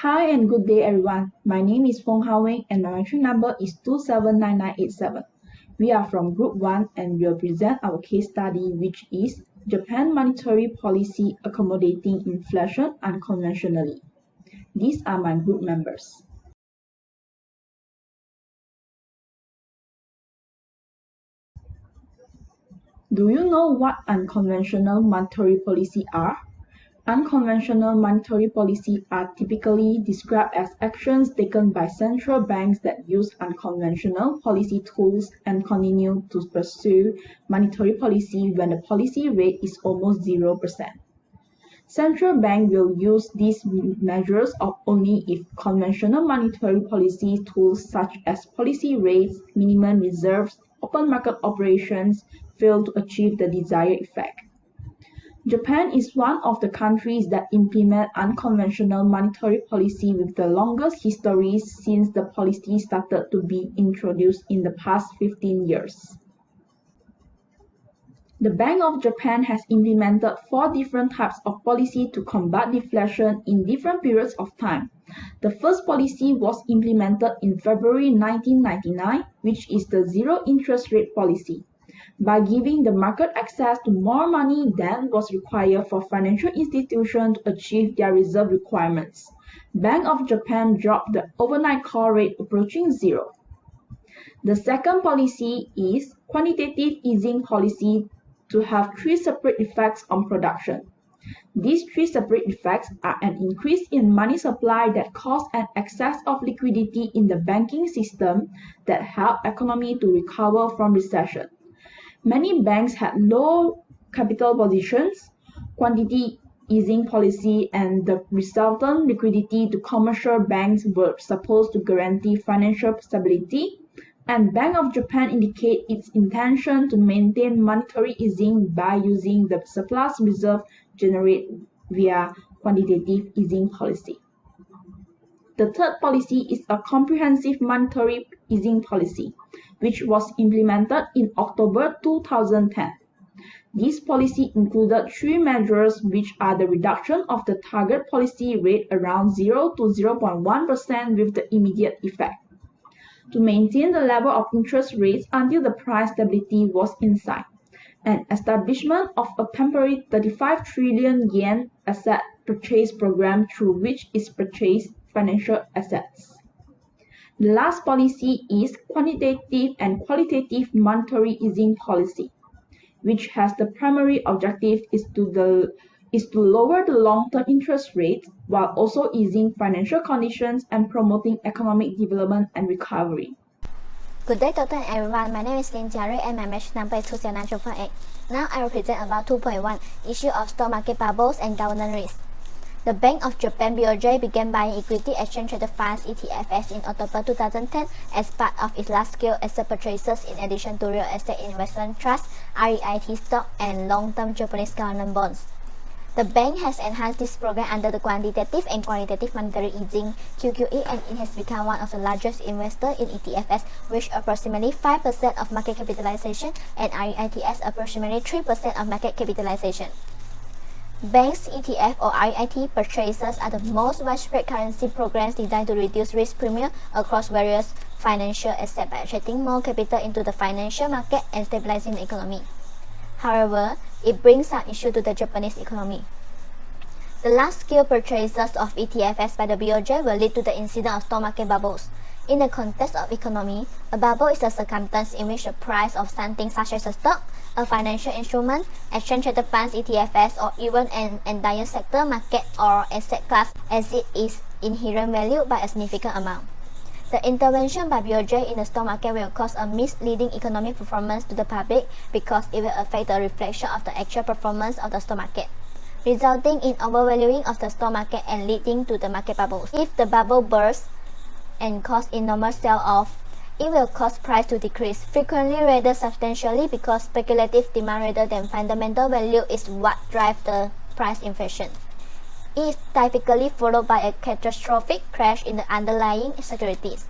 Hi and good day everyone. My name is Fong Hawing and my entry number is 279987. We are from Group 1 and will present our case study which is Japan Monetary Policy Accommodating Inflation Unconventionally. These are my group members. Do you know what unconventional monetary policy are? Unconventional monetary policy are typically described as actions taken by central banks that use unconventional policy tools and continue to pursue monetary policy when the policy rate is almost 0%. Central bank will use these measures only if conventional monetary policy tools such as policy rates, minimum reserves, open market operations fail to achieve the desired effect. Japan is one of the countries that implement unconventional monetary policy with the longest history since the policy started to be introduced in the past 15 years. The Bank of Japan has implemented 4 different types of policy to combat deflation in different periods of time. The first policy was implemented in February 1999, which is the zero interest rate policy. By giving the market access to more money than was required for financial institutions to achieve their reserve requirements, Bank of Japan dropped the overnight call rate approaching zero. The second policy is quantitative easing policy to have 3 separate effects on production. These 3 separate effects are an increase in money supply that causes an excess of liquidity in the banking system that help economy to recover from recession. Many banks had low capital positions, quantitative easing policy and the resultant liquidity to commercial banks were supposed to guarantee financial stability, and Bank of Japan indicate its intention to maintain monetary easing by using the surplus reserve generated via quantitative easing policy. The third policy is a comprehensive monetary easing policy, which was implemented in October 2010. This policy included 3 measures which are the reduction of the target policy rate around 0 to 0.1% with the immediate effect, to maintain the level of interest rates until the price stability was in sight, and establishment of a temporary 35 trillion yen asset purchase program through which is purchased financial assets. The last policy is quantitative and qualitative monetary easing policy, which has the primary objective is to lower the long-term interest rates while also easing financial conditions and promoting economic development and recovery. Good day to everyone, my name is Lin Jiarui and my match number is 20948. Now I will present about 2.1 issue of stock market bubbles and governance risk. The Bank of Japan BOJ began buying equity exchange traded funds ETFs in October 2010 as part of its large-scale asset purchases in addition to real estate investment trusts, REIT stock, and long-term Japanese government bonds. The bank has enhanced this program under the quantitative and qualitative monetary easing QQE, and it has become one of the largest investors in ETFs, with approximately 5% of market capitalization, and REITs approximately 3% of market capitalization. Banks' ETF or REIT purchases are the most widespread currency programs designed to reduce risk premium across various financial assets by attracting more capital into the financial market and stabilizing the economy. However, it brings some issue to the Japanese economy. The large-scale purchases of ETFs by the BOJ will lead to the incidence of stock market bubbles. In the context of economy, a bubble is a circumstance in which the price of something such as a stock, a financial instrument, exchange-traded funds ETFs, or even an entire sector, market, or asset class exceeds its inherent value by a significant amount. The intervention by BOJ in the stock market will cause a misleading economic performance to the public because it will affect the reflection of the actual performance of the stock market, resulting in overvaluing of the stock market and leading to the market bubbles. If the bubble bursts and cause enormous sell-off, it will cause price to decrease, frequently rather substantially, because speculative demand rather than fundamental value is what drives the price inflation. It is typically followed by a catastrophic crash in the underlying securities.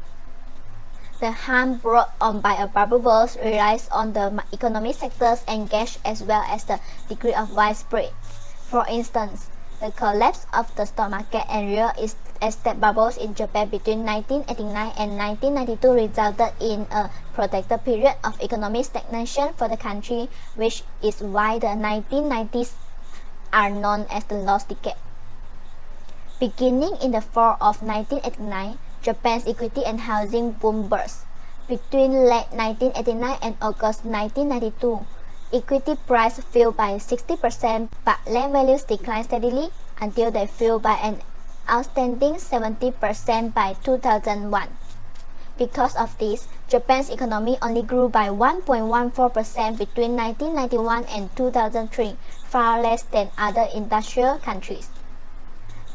The harm brought on by a bubble burst relies on the economic sectors engaged as well as the degree of widespread. For instance, The collapse of the stock market and real estate bubbles in Japan between 1989 and 1992 resulted in a protracted period of economic stagnation for the country, which is why the 1990s are known as the lost decade. Beginning in the fall of 1989, Japan's equity and housing boom burst. Between late 1989 and August 1992, equity price fell by 60%, but land values declined steadily until they fell by an outstanding 70% by 2001. Because of this, Japan's economy only grew by 1.14% between 1991 and 2003, far less than other industrial countries.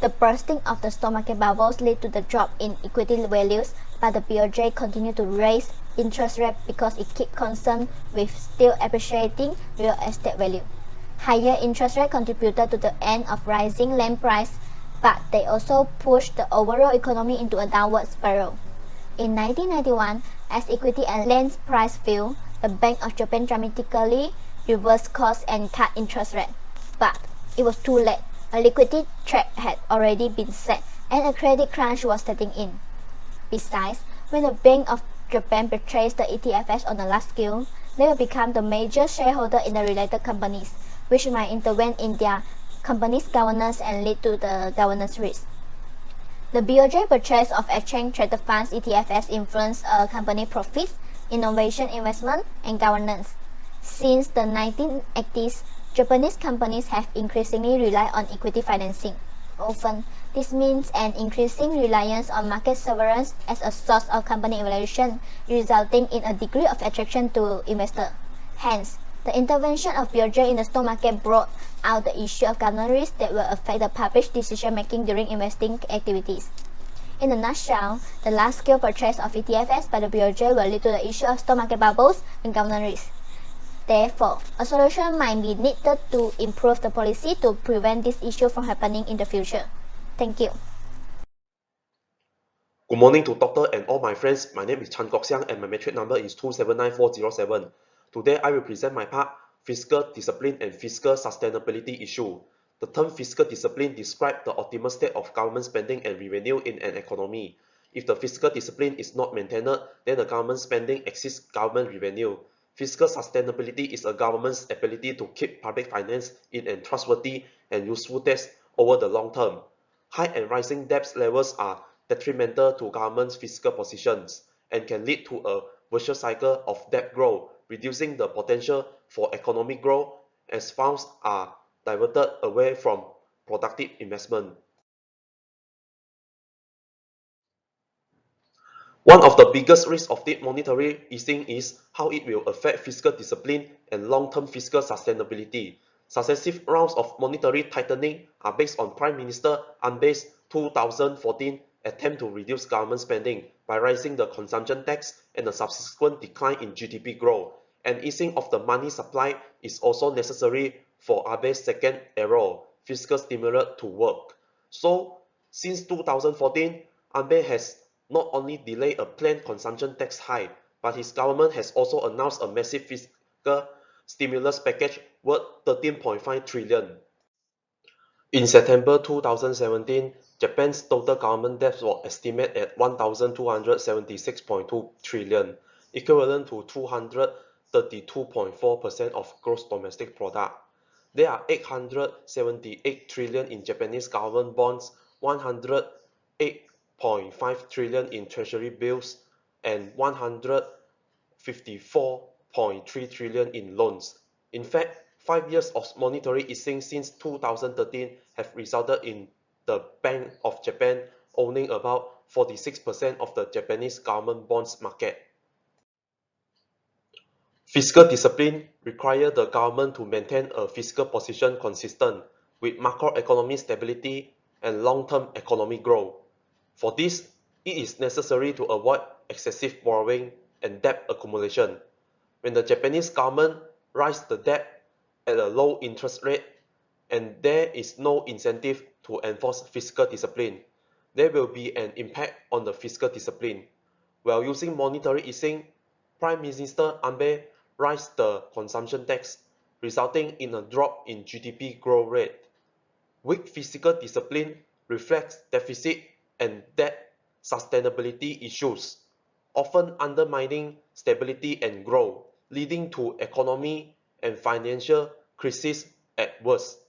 The bursting of the stock market bubbles led to the drop in equity values, but the BOJ continued to raise interest rates because it kept concerned with still appreciating real estate value. Higher interest rates contributed to the end of rising land prices, but they also pushed the overall economy into a downward spiral. In 1991, as equity and land prices fell, the Bank of Japan dramatically reversed course and cut interest rates. But it was too late. A liquidity trap had already been set, and a credit crunch was setting in. Besides, when the Bank of Japan purchased the ETFs on a large scale, they will become the major shareholder in the related companies, which might intervene in their company's governance and lead to the governance risk. The BOJ purchase of exchange-traded funds ETFs influenced a company's profits, innovation, investment, and governance. Since the 1980s, Japanese companies have increasingly relied on equity financing. Often, this means an increasing reliance on market sovereigns as a source of company valuation, resulting in a degree of attraction to investors. Hence, the intervention of BOJ in the stock market brought out the issue of governance risks that will affect the public decision-making during investing activities. In a nutshell, the large-scale purchase of ETFs by the BOJ will lead to the issue of stock market bubbles and governance risks. Therefore, a solution might be needed to improve the policy to prevent this issue from happening in the future. Thank you. Good morning to Doctor and all my friends. My name is Chan Kok Siang and my metric number is 279407. Today I will present my part, Fiscal Discipline and Fiscal Sustainability issue. The term fiscal discipline describes the optimal state of government spending and revenue in an economy. If the fiscal discipline is not maintained, then the government spending exceeds government revenue. Fiscal sustainability is a government's ability to keep public finance in a trustworthy and useful state over the long term. High and rising debt levels are detrimental to government's fiscal positions and can lead to a vicious cycle of debt growth, reducing the potential for economic growth as funds are diverted away from productive investment. One of the biggest risks of deep monetary easing is how it will affect fiscal discipline and long-term fiscal sustainability. Successive rounds of monetary tightening are based on Prime Minister Abe's 2014 attempt to reduce government spending by raising the consumption tax and a subsequent decline in GDP growth. And easing of the money supply is also necessary for Abe's second arrow, fiscal stimulus, to work. So, since 2014, Abe has not only delayed a planned consumption tax hike, but his government has also announced a massive fiscal stimulus package worth 13.5 trillion. In September 2017, Japan's total government debt was estimated at 1,276.2 trillion, equivalent to 232.4% of gross domestic product. There are 878 trillion in Japanese government bonds, 108.5 trillion in treasury bills, and 154.3 trillion in loans. In fact, 5 years of monetary easing since 2013 have resulted in the Bank of Japan owning about 46% of the Japanese government bonds market. Fiscal discipline requires the government to maintain a fiscal position consistent with macroeconomic stability and long-term economic growth. For this, it is necessary to avoid excessive borrowing and debt accumulation. When the Japanese government raises the debt at a low interest rate and there is no incentive to enforce fiscal discipline, there will be an impact on the fiscal discipline. While using monetary easing, Prime Minister Abe raised the consumption tax, resulting in a drop in GDP growth rate. Weak fiscal discipline reflects deficit and debt sustainability issues, often undermining stability and growth, leading to economy and financial crisis at worst.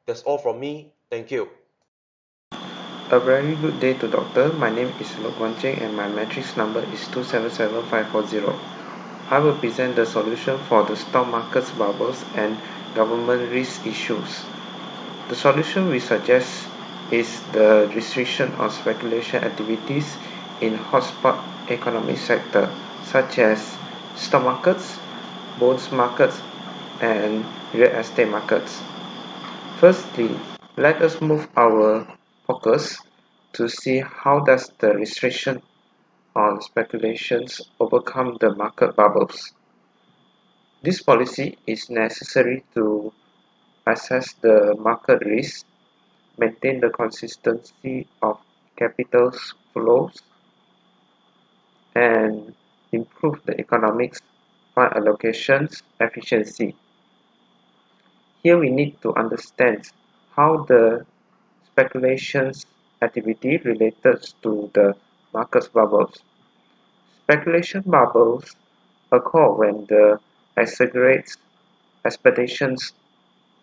That's all from me. Thank you. A very good day to doctor. My name is Lok Wan Cheng and my matrix number is 277540. I will present the solution for the stock market's bubbles and government risk issues. The solution we suggest is the restriction of speculation activities in hotspot economic sector such as stock markets, bonds markets, and real estate markets. Firstly, let us move our focus to see how does the restriction on speculations overcome the market bubbles. This policy is necessary to assess the market risk, maintain the consistency of capital flows, and improve the economics fund allocations efficiency. Here we need to understand how the speculations activity related to the market bubbles. Speculation bubbles occur when the exaggerates expectations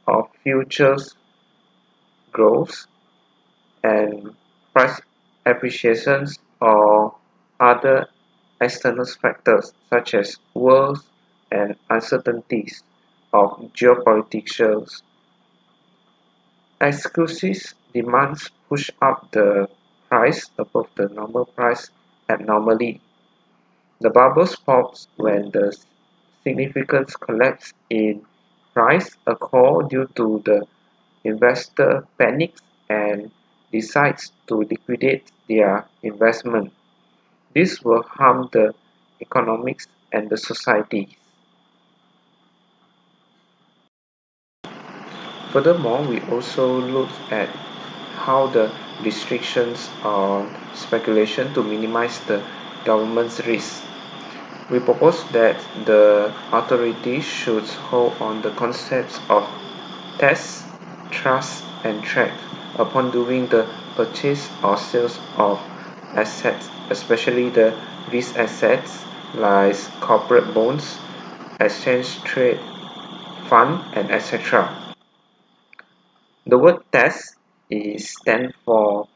of futures growth and price appreciations or other external factors such as wars and uncertainties of geopolitical. Exclusive demands push up the price above the normal price abnormally. The bubbles pops when the significant collapse in price occurs due to the investor panics and decides to liquidate their investment. This will harm the economics and the society. Furthermore, we also look at how the restrictions on speculation to minimize the government's risk. We propose that the authorities should hold on the concepts of test, trust, and track upon doing the purchase or sales of assets, especially the risk assets like corporate bonds, exchange trade fund, and etc. The word test is stand for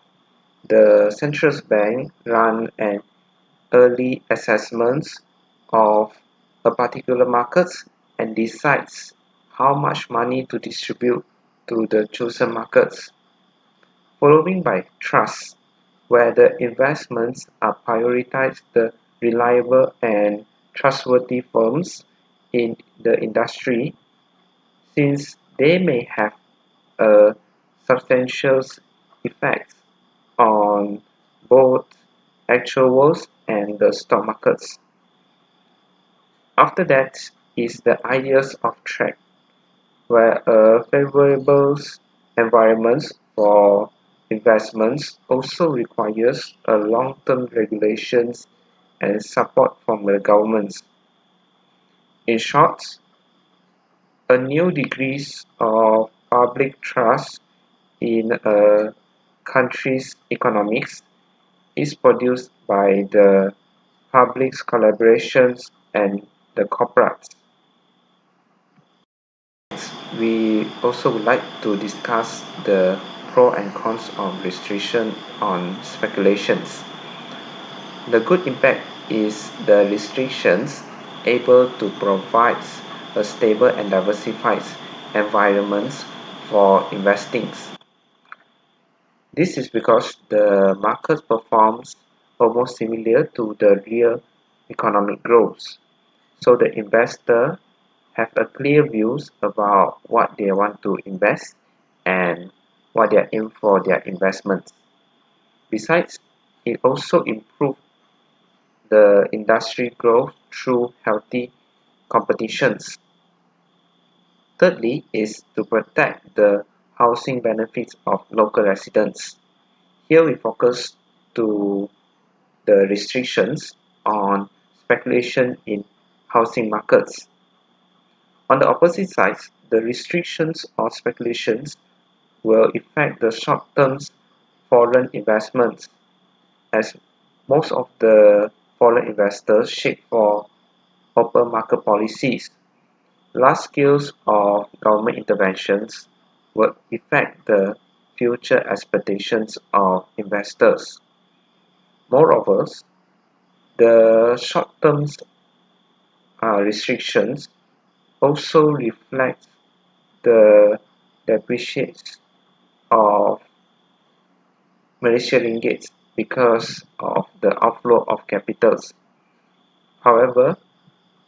the central bank run an early assessments of a particular market and decides how much money to distribute to the chosen markets, following by trust, where the investments are prioritized the reliable and trustworthy firms in the industry since they may have a substantial effect on both actuals and the stock markets. After that is the ideas of track, where a favorable environment for investments also requires a long-term regulations and support from the governments. In short, a new degrees of public trust in a country's economics is produced by the public's collaborations and the corporates. We also would like to discuss the pros and cons of restriction on speculations. The good impact is the restrictions able to provide a stable and diversified environment for investing. This is because the market performs almost similar to the real economic growth. So the investor have a clear views about what they want to invest and what they are in for their investments. Besides, it also improves the industry growth through healthy competitions. Thirdly is to protect the housing benefits of local residents. Here we focus to the restrictions on speculation in housing markets. On the opposite side, the restrictions on speculations will affect the short-term foreign investments, as most of the foreign investors shape for open market policies. Large scales of government interventions will affect the future expectations of investors. Moreover, the short-term restrictions also reflect the depreciation of Malaysian ringgit because of the outflow of capitals. However,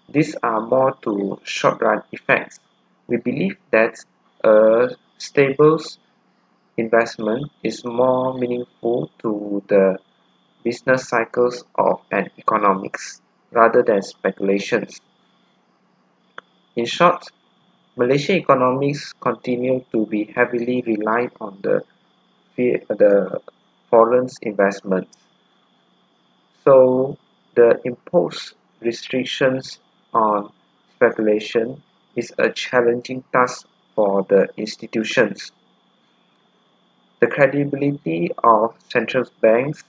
these are more to short-run effects. We believe that a stable investment is more meaningful to the business cycles of an economics rather than speculations. In short, Malaysian economics continue to be heavily reliant on the foreign investments. So the imposed restrictions on speculation is a challenging task for the institutions. The credibility of central banks,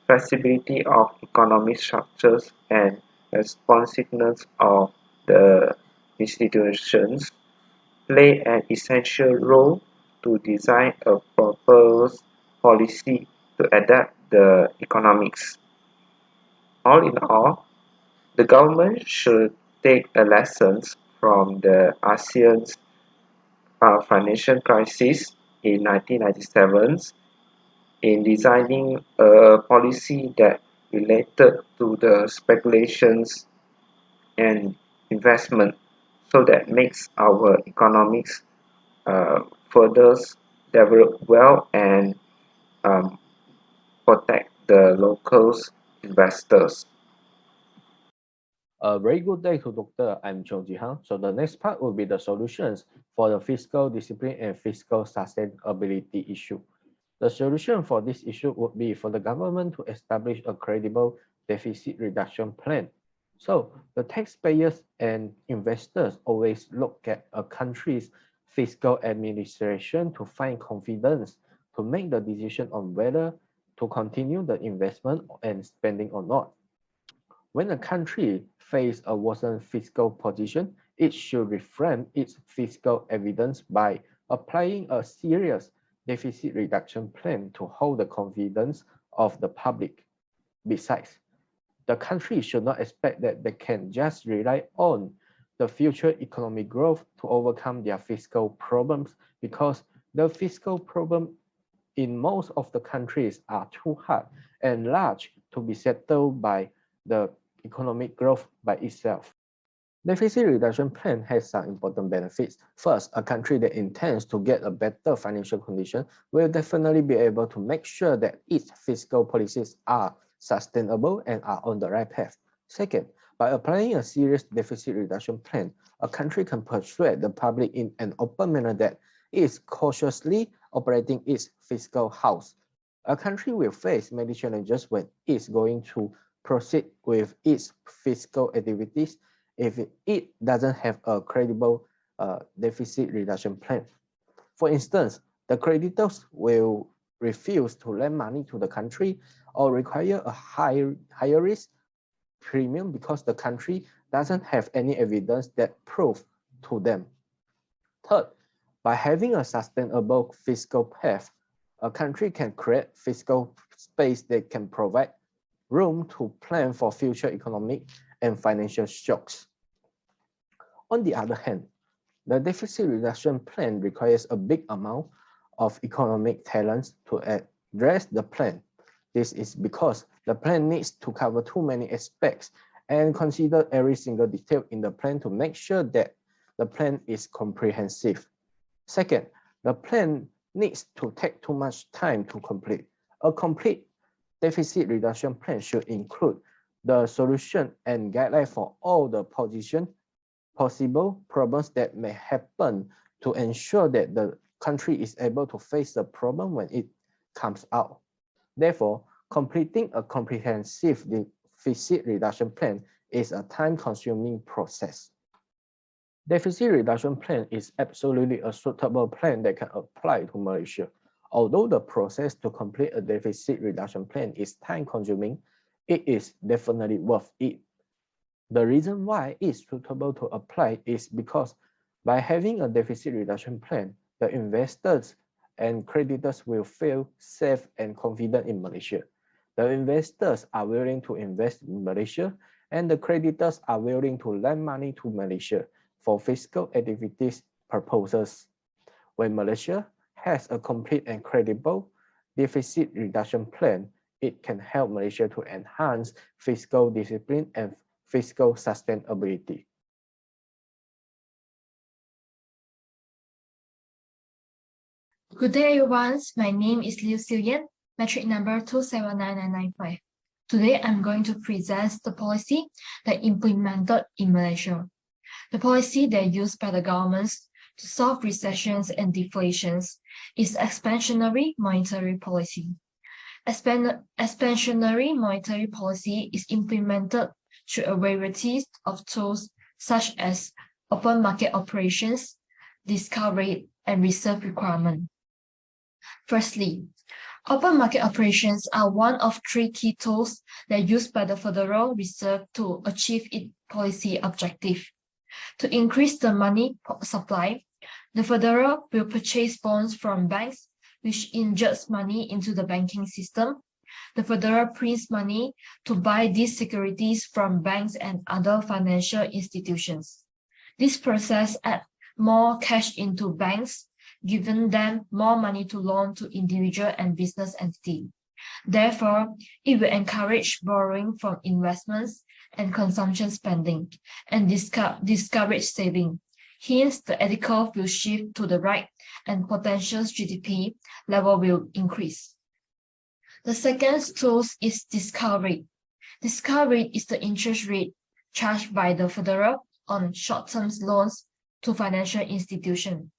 flexibility of economic structures, and responsiveness of the institutions play an essential role to design a proper policy to adapt the economics. All in all, the government should take a lessons from the ASEAN's financial crisis in 1997 in designing a policy that related to the speculations and investment, so that makes our economics further develop well and um, protect the local investors. A very good day to Doctor. I'm Chong Ji-hang. So the next part will be the solutions for the fiscal discipline and fiscal sustainability issue. The solution for this issue would be for the government to establish a credible deficit reduction plan. So the taxpayers and investors always look at a country's fiscal administration to find confidence to make the decision on whether to continue the investment and spending or not. When a country faces a worsened fiscal position, it should reframe its fiscal evidence by applying a serious deficit reduction plan to hold the confidence of the public. Besides, the country should not expect that they can just rely on the future economic growth to overcome their fiscal problems, because the fiscal problem in most of the countries are too hard and large to be settled by the economic growth by itself. Deficit reduction plan has some important benefits. First, a country that intends to get a better financial condition will definitely be able to make sure that its fiscal policies are sustainable and are on the right path. Second, by applying a serious deficit reduction plan, a country can persuade the public in an open manner that it is cautiously operating its fiscal house. A country will face many challenges when it is going to proceed with its fiscal activities if it doesn't have a credible deficit reduction plan. For instance, the creditors will refuse to lend money to the country or require a higher risk premium because the country doesn't have any evidence that prove to them. Third, by having a sustainable fiscal path, a country can create fiscal space that can provide room to plan for future economic and financial shocks. On the other hand, the deficit reduction plan requires a big amount of economic talents to address the plan. This is because the plan needs to cover too many aspects and consider every single detail in the plan to make sure that the plan is comprehensive. Second, the plan needs to take too much time to complete. A complete deficit reduction plan should include the solution and guideline for all the possible problems that may happen to ensure that the country is able to face the problem when it comes out. Therefore, completing a comprehensive deficit reduction plan is a time-consuming process. Deficit reduction plan is absolutely a suitable plan that can apply to Malaysia. Although the process to complete a deficit reduction plan is time-consuming, it is definitely worth it. The reason why it's suitable to apply is because by having a deficit reduction plan, the investors and creditors will feel safe and confident in Malaysia. The investors are willing to invest in Malaysia, and the creditors are willing to lend money to Malaysia for fiscal activities purposes. When Malaysia has a complete and credible deficit reduction plan, it can help Malaysia to enhance fiscal discipline and fiscal sustainability. Good day, everyone. My name is Liu Xiuyan, metric number 2799995. Today, I'm going to present the policy that implemented in Malaysia. The policy that used by the governments to solve recessions and deflations is expansionary monetary policy. Expansionary monetary policy is implemented through a variety of tools such as open market operations, discount rate, and reserve requirement. Firstly, open market operations are one of three key tools that are used by the Federal Reserve to achieve its policy objective. To increase the money supply, the Federal will purchase bonds from banks, which injects money into the banking system. The Federal prints money to buy these securities from banks and other financial institutions. This process adds more cash into banks, giving them more money to loan to individual and business entities. Therefore, it will encourage borrowing from investments and consumption spending and discourage saving. Hence, the eddy curve will shift to the right and potential GDP level will increase. The second tool is discount rate. Discount rate is the interest rate charged by the Federal on short-term loans to financial institutions.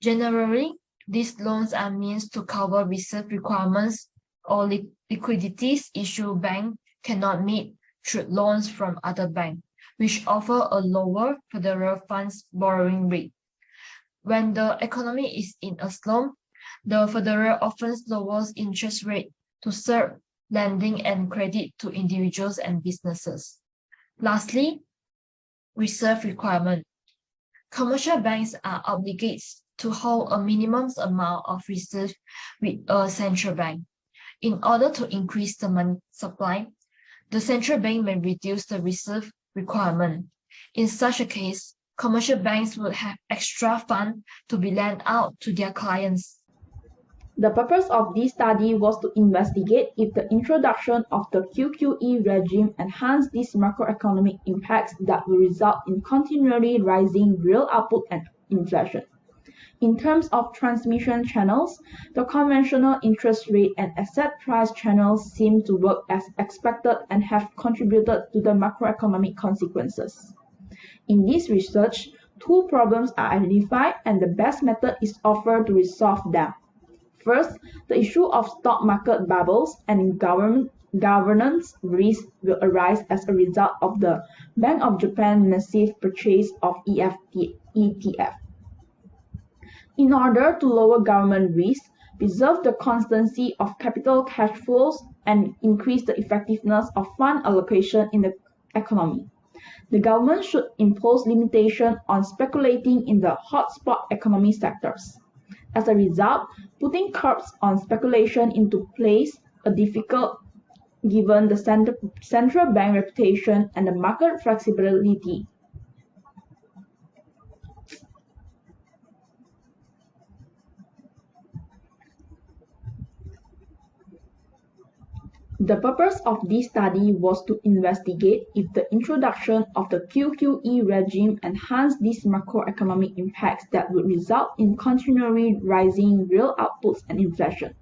Generally, these loans are meant to cover reserve requirements or liquidities issued bank cannot meet through loans from other banks, which offer a lower federal funds borrowing rate. When the economy is in a slump, the Federal often lowers interest rate to serve lending and credit to individuals and businesses. Lastly, reserve requirement. Commercial banks are obligated to hold a minimum amount of reserve with a central bank. In order to increase the money supply, the central bank may reduce the reserve requirement. In such a case, commercial banks would have extra funds to be lent out to their clients. The purpose of this study was to investigate if the introduction of the QQE regime enhanced these macroeconomic impacts that will result in continually rising real output and inflation. In terms of transmission channels, the conventional interest rate and asset price channels seem to work as expected and have contributed to the macroeconomic consequences. In this research, two problems are identified and the best method is offered to resolve them. First, the issue of stock market bubbles and governance risk will arise as a result of the Bank of Japan massive purchase of ETF. In order to lower government risk, preserve the constancy of capital cash flows, and increase the effectiveness of fund allocation in the economy, the government should impose limitations on speculating in the hotspot economy sectors. As a result, putting curbs on speculation into place is difficult given the central bank reputation and the market flexibility. The purpose of this study was to investigate if the introduction of the QQE regime enhanced these macroeconomic impacts that would result in continually rising real outputs and inflation.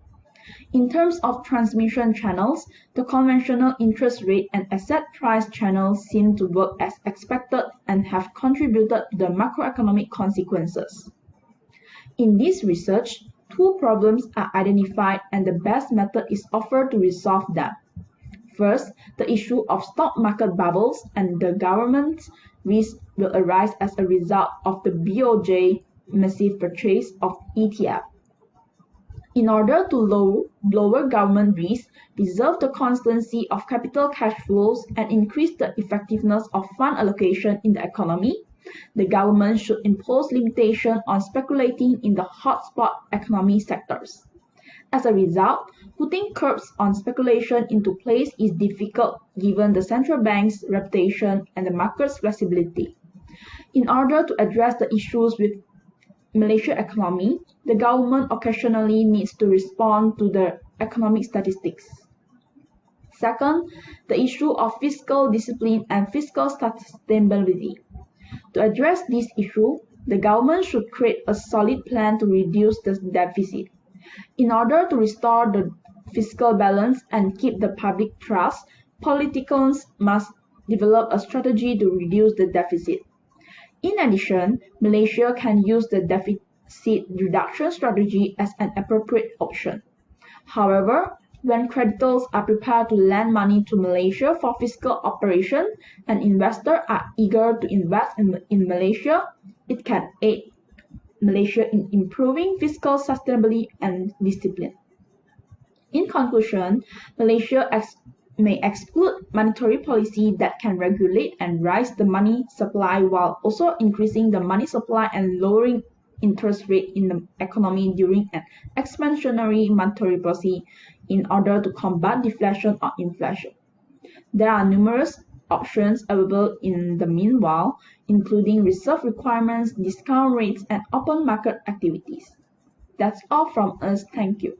In terms of transmission channels, the conventional interest rate and asset price channels seem to work as expected and have contributed to the macroeconomic consequences. In this research, two problems are identified and the best method is offered to resolve them. First, the issue of stock market bubbles and the risks will arise as a result of the BOJ massive purchase of ETF. In order to lower government risk, preserve the constancy of capital cash flows, and increase the effectiveness of fund allocation in the economy, the government should impose limitations on speculating in the hotspot economy sectors. As a result, putting curbs on speculation into place is difficult given the central bank's reputation and the market's flexibility. In order to address the issues with Malaysian economy, the government occasionally needs to respond to the economic statistics. Second, the issue of fiscal discipline and fiscal sustainability. To address this issue, the government should create a solid plan to reduce the deficit. In order to restore the fiscal balance and keep the public trust, politicians must develop a strategy to reduce the deficit. In addition, Malaysia can use the deficit reduction strategy as an appropriate option. However, when creditors are prepared to lend money to Malaysia for fiscal operation and investors are eager to invest in Malaysia, it can aid Malaysia in improving fiscal sustainability and discipline. In conclusion, Malaysia may exclude monetary policy that can regulate and raise the money supply while also increasing the money supply and lowering interest rate in the economy during an expansionary monetary policy in order to combat deflation or inflation. There are numerous options available in the meanwhile, including reserve requirements, discount rates, and open market activities. That's all from us. Thank you.